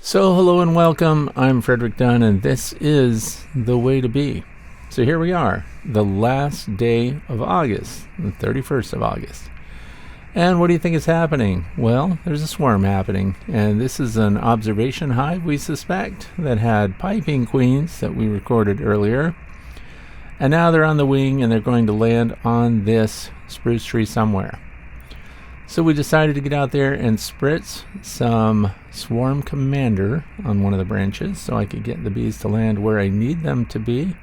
So hello and welcome, I'm Frederick Dunn and this is The Way to Be. So here we are, the last day of August, the 31st of August. And what do you think is happening? Well, there's a swarm happening, and this is an observation hive, we suspect, that had piping queens that we recorded earlier. And now they're on the wing and they're going to land on this spruce tree somewhere. So we decided to get out there and spritz some Swarm Commander on one of the branches so I could get the bees to land where I need them to be.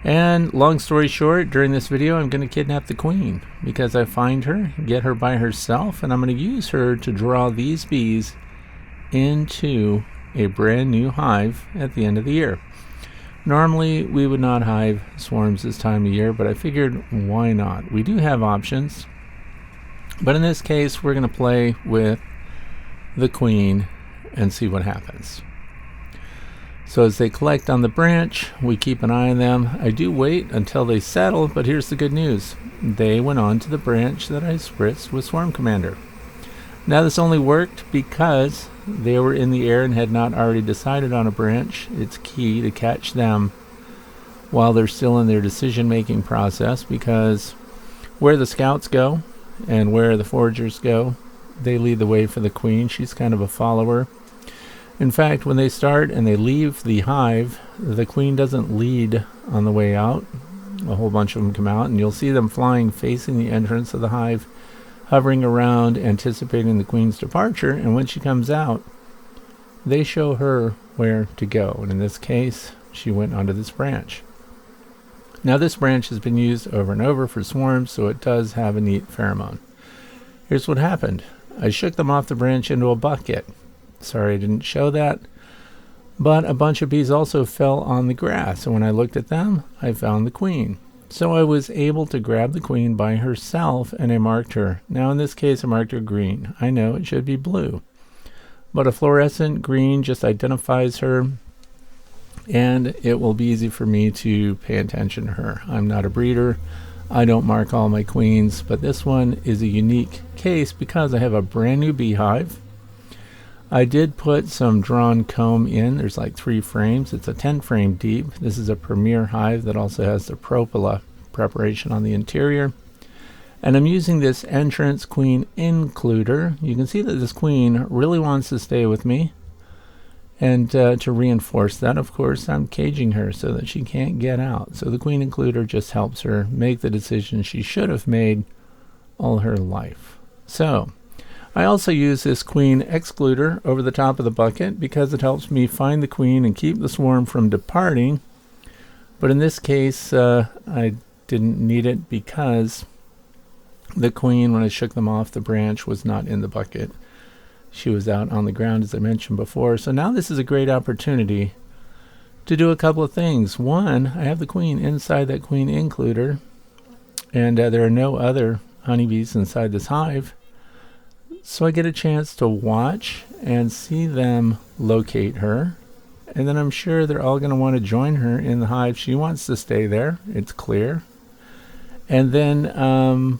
And long story short, during this video I'm going to kidnap the queen because I find her, get her by herself, and I'm going to use her to draw these bees into a brand new hive at the end of the year. Normally we would not hive swarms this time of year, but I figured why not? We do have options. But in this case, we're going to play with the queen and see what happens. So as they collect on the branch, we keep an eye on them. I do wait until they settle, but here's the good news. They went on to the branch that I spritzed with Swarm Commander. Now this only worked because they were in the air and had not already decided on a branch. It's key to catch them while they're still in their decision-making process, because where the scouts go and where the foragers go, they lead the way for the queen. She's kind of a follower. In fact, when they start and they leave the hive, the queen doesn't lead on the way out. A whole bunch of them come out, and you'll see them flying facing the entrance of the hive, hovering around, anticipating the queen's departure. And when she comes out, they show her where to go. And in this case, she went onto this branch. Now this branch has been used over and over for swarms, so it does have a neat pheromone. Here's what happened. I shook them off the branch into a bucket. Sorry I didn't show that. But a bunch of bees also fell on the grass, and when I looked at them, I found the queen. So I was able to grab the queen by herself, and I marked her. Now in this case I marked her green. I know it should be blue, but a fluorescent green just identifies her, and it will be easy for me to pay attention to her. I'm not a breeder. I don't mark all my queens, but this one is a unique case because I have a brand new beehive. I did put some drawn comb in. There's like 3 frames. It's a 10 frame deep. This is a premier hive that also has the propola preparation on the interior. And I'm using this entrance queen includer. You can see that this queen really wants to stay with me. And to reinforce that, of course, I'm caging her so that she can't get out. So the queen includer just helps her make the decision she should have made all her life. So I also use this queen excluder over the top of the bucket because it helps me find the queen and keep the swarm from departing. But in this case, I didn't need it because the queen, when I shook them off the branch, was not in the bucket. She was out on the ground, as I mentioned before. So now this is a great opportunity to do a couple of things. One, I have the queen inside that queen includer, and there are no other honeybees inside this hive. So I get a chance to watch and see them locate her. And then I'm sure they're all going to want to join her in the hive. She wants to stay there. It's clear. And then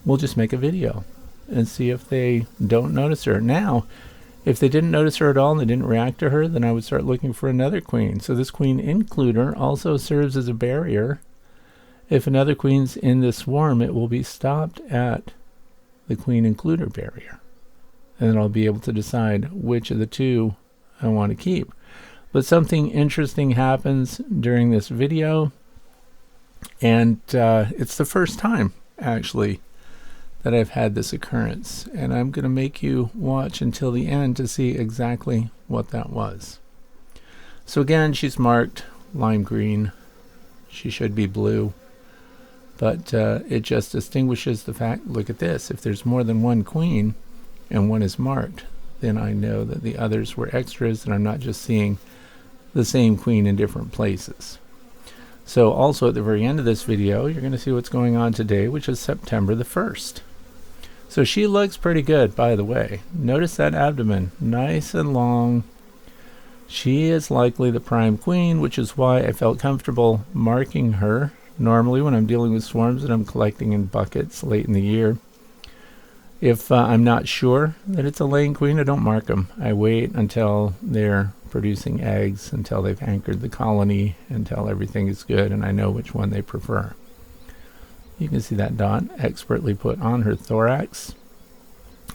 we'll just make a video and see if they don't notice her. Now, if they didn't notice her at all and they didn't react to her, then I would start looking for another queen. So this queen includer also serves as a barrier. If another queen's in this swarm, it will be stopped at the queen includer barrier. And then I'll be able to decide which of the two I want to keep. But something interesting happens during this video, and it's the first time, actually, that I've had this occurrence, and I'm going to make you watch until the end to see exactly what that was. So again, she's marked lime green. She should be blue, but it just distinguishes the fact, look at this, if there's more than one queen and one is marked, then I know that the others were extras and I'm not just seeing the same queen in different places. So also at the very end of this video, you're going to see what's going on today, which is September the 1st. So she looks pretty good, by the way. Notice that abdomen, nice and long. She is likely the prime queen, which is why I felt comfortable marking her. Normally when I'm dealing with swarms that I'm collecting in buckets late in the year, If I'm not sure that it's a laying queen, I don't mark them. I wait until they're producing eggs, until they've anchored the colony, until everything is good, and I know which one they prefer. You can see that dot expertly put on her thorax.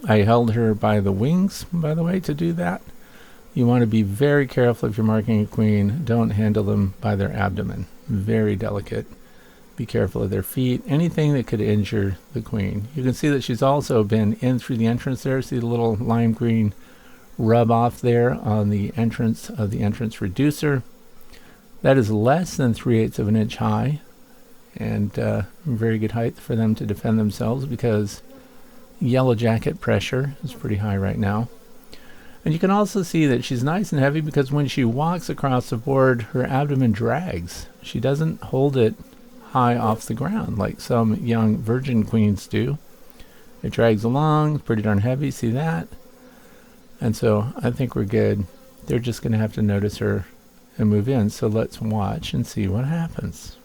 I held her by the wings, by the way, to do that. You want to be very careful if you're marking a queen. Don't handle them by their abdomen. Very delicate. Be careful of their feet. Anything that could injure the queen. You can see that she's also been in through the entrance there. See the little lime green rub off there on the entrance of the entrance reducer. That is less than 3/8 of an inch high, and very good height for them to defend themselves, because yellow jacket pressure is pretty high right now. And you can also see that she's nice and heavy, because when she walks across the board, her abdomen drags. She doesn't hold it high off the ground like some young virgin queens do. It drags along, pretty darn heavy, see that? And so I think we're good. They're just going to have to notice her and move in. So let's watch and see what happens.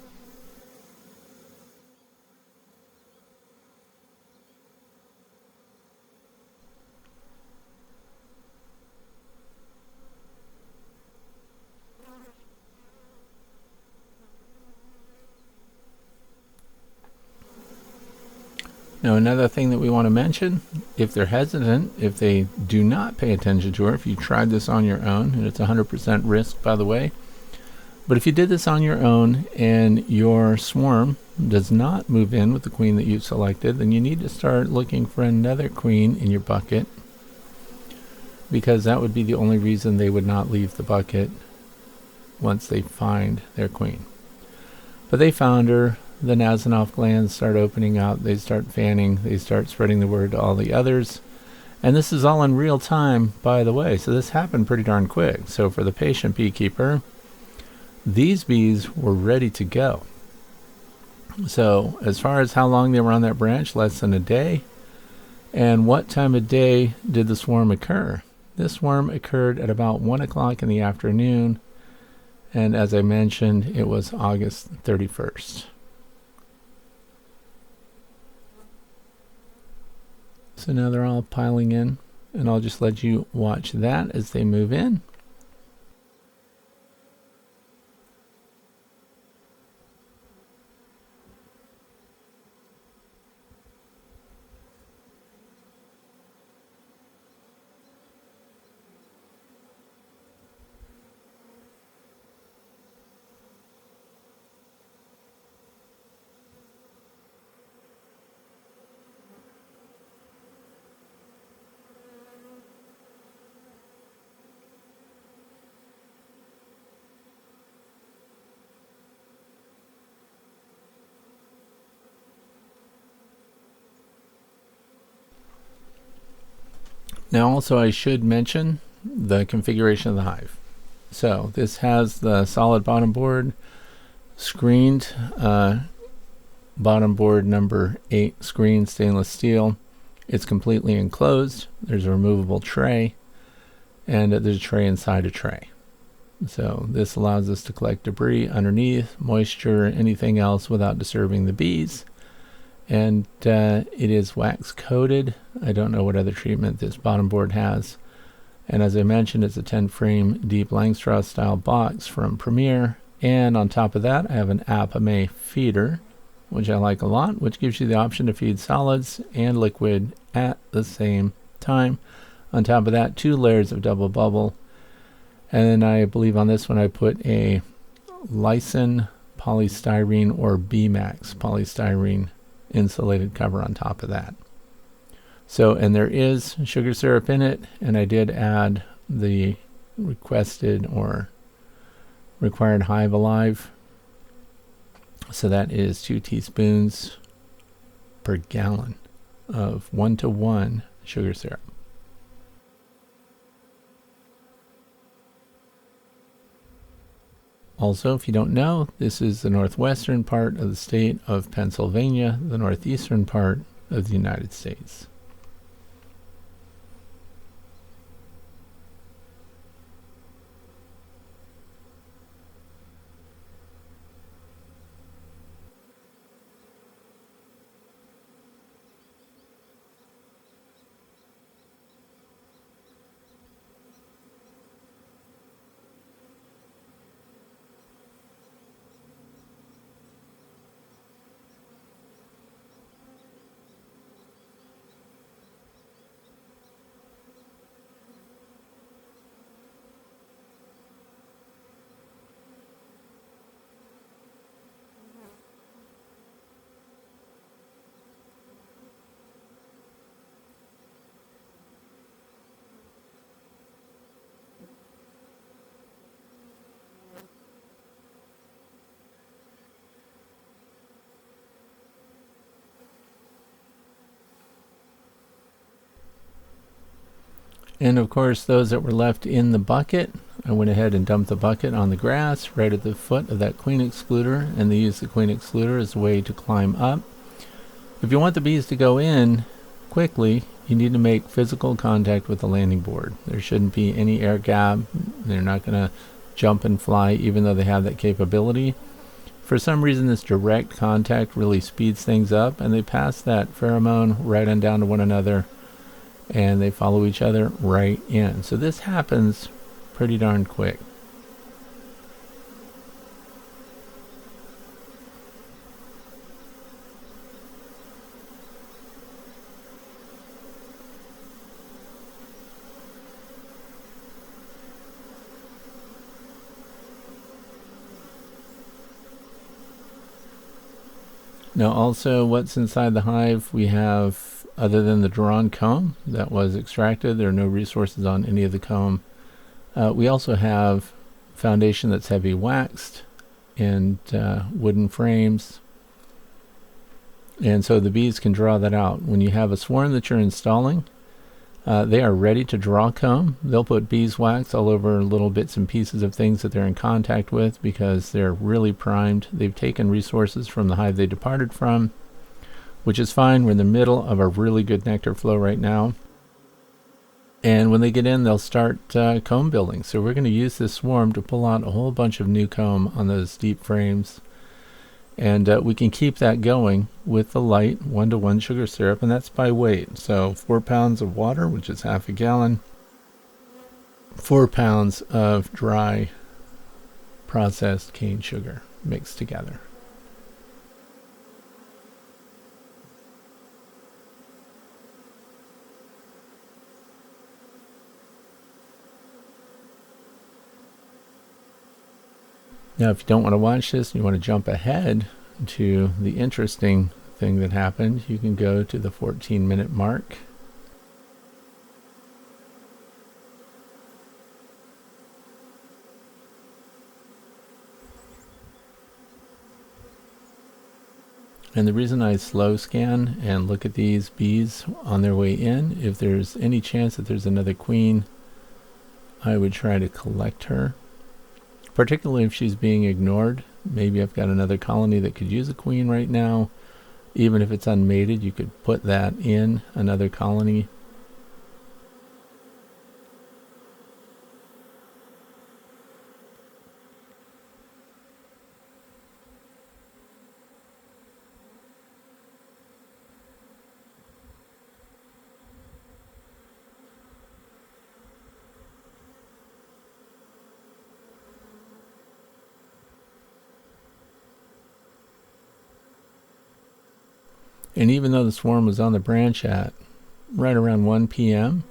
Now, another thing that we want to mention, if they're hesitant, if they do not pay attention to her, if you tried this on your own, and it's 100% risk, by the way, but if you did this on your own and your swarm does not move in with the queen that you've selected, then you need to start looking for another queen in your bucket, because that would be the only reason they would not leave the bucket once they find their queen. But they found her. The Nasanov glands start opening up, they start fanning, they start spreading the word to all the others. And this is all in real time, by the way, so this happened pretty darn quick. So for the patient beekeeper, these bees were ready to go. So as far as how long they were on that branch, less than a day. And what time of day did the swarm occur? This swarm occurred at about 1 o'clock in the afternoon. And as I mentioned, it was August 31st. So now they're all piling in, and I'll just let you watch that as they move in. Now also I should mention the configuration of the hive. So this has the solid bottom board, screened bottom board number 8 screen stainless steel. It's completely enclosed. There's a removable tray, and there's a tray inside a tray. So this allows us to collect debris underneath, moisture, anything else without disturbing the bees. And it is wax coated. I don't know what other treatment this bottom board has. And as I mentioned, it's a 10 frame deep Langstroth style box from Premier. And on top of that, I have an Apame feeder, which I like a lot, which gives you the option to feed solids and liquid at the same time. On top of that, 2 layers of double bubble. And then I believe on this one I put a Lysin polystyrene or B-Max polystyrene insulated cover on top of that. So, and there is sugar syrup in it, and I did add the requested or required Hive Alive. So that is 2 teaspoons per gallon of 1-to-1 sugar syrup. Also, if you don't know, this is the northwestern part of the state of Pennsylvania, the northeastern part of the United States. And of course, those that were left in the bucket, I went ahead and dumped the bucket on the grass right at the foot of that queen excluder, and they use the queen excluder as a way to climb up. If you want the bees to go in quickly, you need to make physical contact with the landing board. There shouldn't be any air gap. They're not going to jump and fly even though they have that capability. For some reason, this direct contact really speeds things up, and they pass that pheromone right on down to one another, and they follow each other right in. So this happens pretty darn quick. Now also, what's inside the hive, we have, other than the drawn comb that was extracted, there are no resources on any of the comb. We also have foundation that's heavy waxed and wooden frames. And so the bees can draw that out. When you have a swarm that you're installing, they are ready to draw comb. They'll put beeswax all over little bits and pieces of things that they're in contact with because they're really primed. They've taken resources from the hive they departed from, which is fine. We're in the middle of a really good nectar flow right now. And when they get in, they'll start comb building. So we're going to use this swarm to pull out a whole bunch of new comb on those deep frames. And we can keep that going with the light 1-to-1 sugar syrup, and that's by weight. So 4 pounds of water, which is half a gallon, 4 pounds of dry processed cane sugar mixed together. Now, if you don't want to watch this and you want to jump ahead to the interesting thing that happened, you can go to the 14-minute mark. And the reason I slow scan and look at these bees on their way in, if there's any chance that there's another queen, I would try to collect her. Particularly if she's being ignored. Maybe I've got another colony that could use a queen right now. Even if it's unmated, you could put that in another colony. And even though the swarm was on the branch at right around 1 p.m.,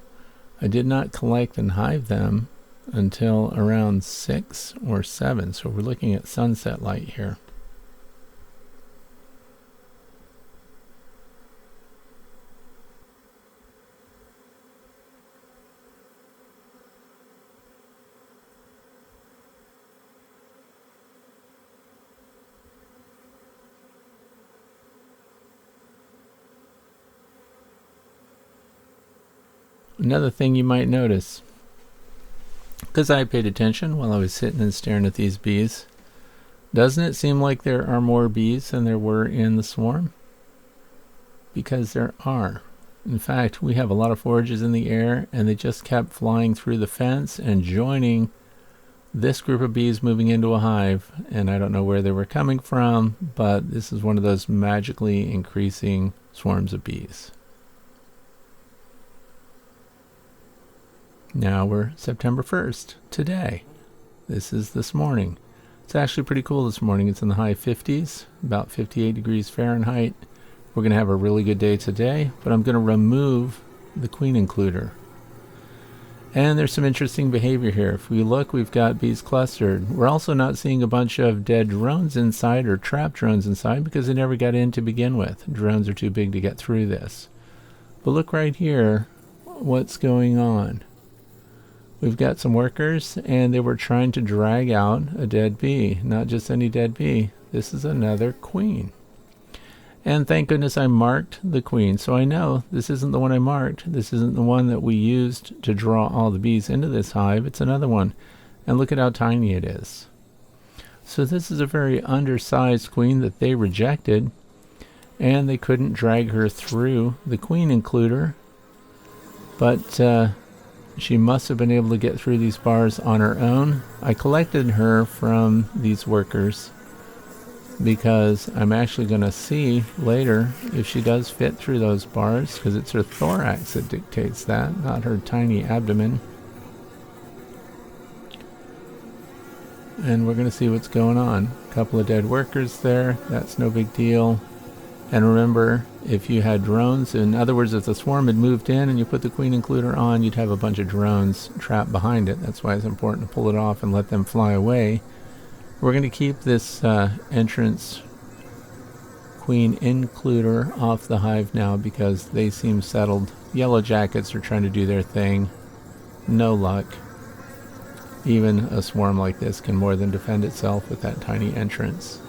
I did not collect and hive them until around 6 or 7. So we're looking at sunset light here. Another thing you might notice, because I paid attention while I was sitting and staring at these bees, doesn't it seem like there are more bees than there were in the swarm? Because there are. In fact, we have a lot of forages in the air, and they just kept flying through the fence and joining this group of bees moving into a hive. And I don't know where they were coming from, but this is one of those magically increasing swarms of bees. Now we're September 1st, today. This is this morning. It's actually pretty cool this morning. It's in the high 50s, about 58 degrees Fahrenheit. We're going to have a really good day today, but I'm going to remove the queen includer. And there's some interesting behavior here. If we look, we've got bees clustered. We're also not seeing a bunch of dead drones inside or trapped drones inside because they never got in to begin with. Drones are too big to get through this. But look right here, what's going on. We've got some workers, and they were trying to drag out a dead bee. Not just any dead bee. This is another queen. And thank goodness I marked the queen, so I know this isn't the one I marked. This isn't the one that we used to draw all the bees into this hive. It's another one. And look at how tiny it is. So this is a very undersized queen that they rejected, and they couldn't drag her through the queen includer. But she must have been able to get through these bars on her own. I collected her from these workers because I'm actually going to see later if she does fit through those bars, because it's her thorax that dictates that, not her tiny abdomen. And we're going to see what's going on. A couple of dead workers there, that's no big deal. And remember, if you had drones, in other words, if the swarm had moved in and you put the queen includer on, you'd have a bunch of drones trapped behind it. That's why it's important to pull it off and let them fly away. We're going to keep this entrance queen includer off the hive now because they seem settled. Yellow jackets are trying to do their thing. No luck. Even a swarm like this can more than defend itself with that tiny entrance.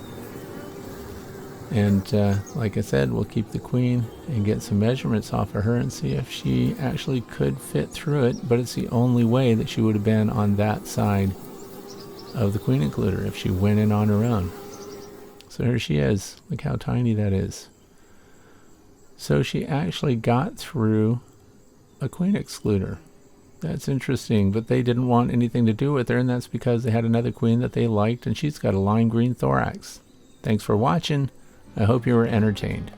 And like I said, we'll keep the queen and get some measurements off of her and see if she actually could fit through it, but it's the only way that she would have been on that side of the queen includer if she went in on her own. So here she is. Look how tiny that is. So she actually got through a queen excluder. That's interesting, but they didn't want anything to do with her, and that's because they had another queen that they liked, and she's got a lime green thorax. Thanks for watching. I hope you were entertained.